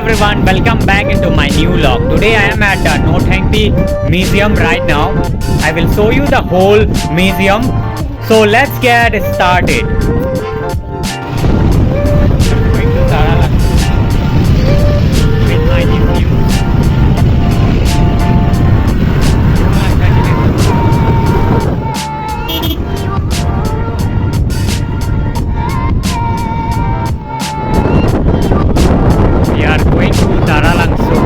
everyone, welcome back into my new vlog. Today I am at Nothengpi museum right now. I will show you the whole museum. So let's get started. Going to Taralangso with my Diphu. We are going to Taralangso.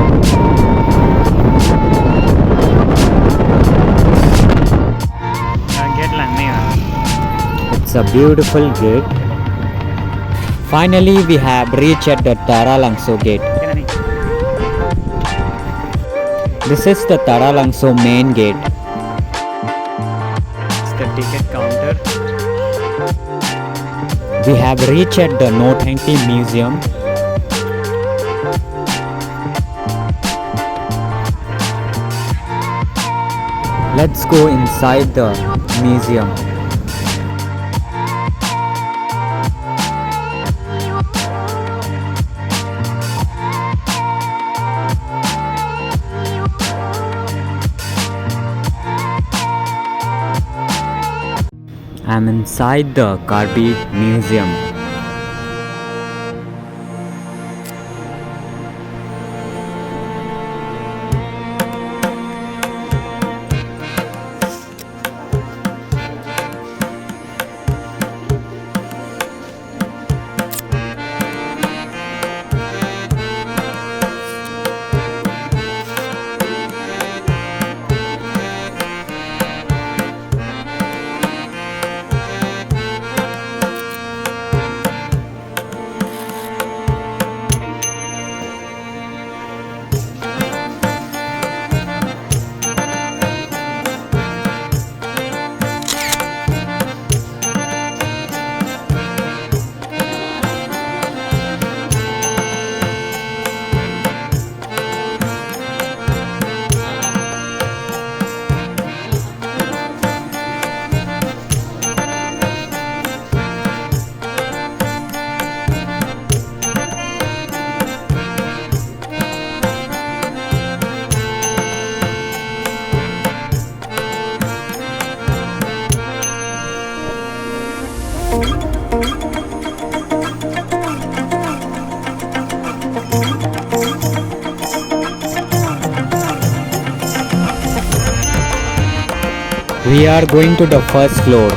It's a beautiful gate. Finally, we have reached at the Taralangso gate. This is the Taralangso main gate. It's the ticket counter. We have reached at the Nothengpi museum. Let's go inside the museum. I'm inside the Karbi museum. We are going to the first floor.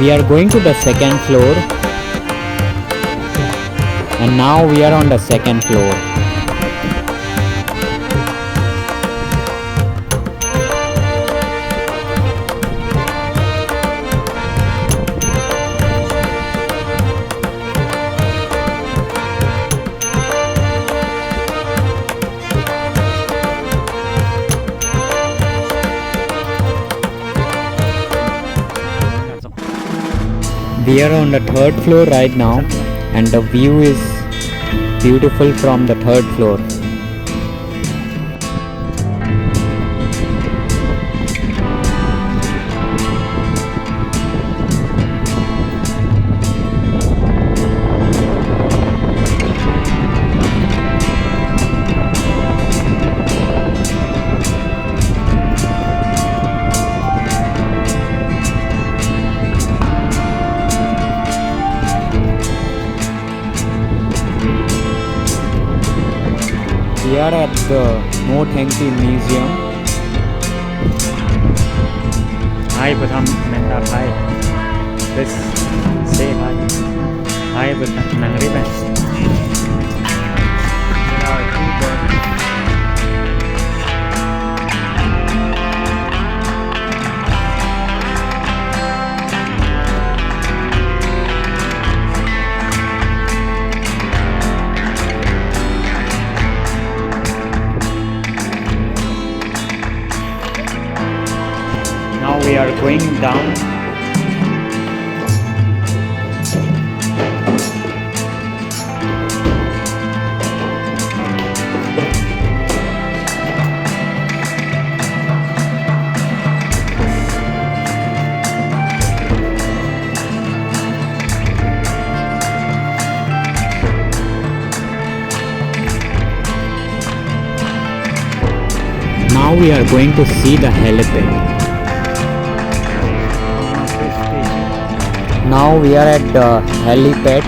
We are going to the second floor. And now we are on the second floor. We are on the third floor right now, and the view is beautiful from the third floor. We are at the Nothengpi museum. Hi, Buddham Mentor. Hi. Let's say hi. Hi, Buddham Mentor. Now we are going down. we are going to see the helipad. Now we are at the helipad.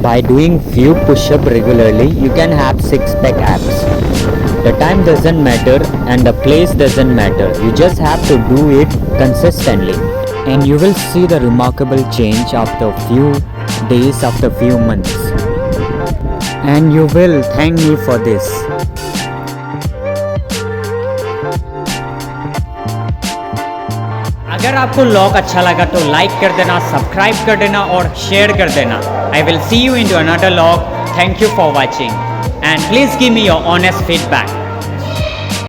By doing few push-up regularly, you can have six-pack abs. The time doesn't matter and the place doesn't matter. You just have to do it consistently. And you will see the remarkable change after few days, after few months. And you will thank me for this. अगर आपको vlog अच्छा लगा तो like कर देना, subscribe कर देना और शेयर कर देना. I will see you into another vlog. Thank you for watching and please give me your honest feedback.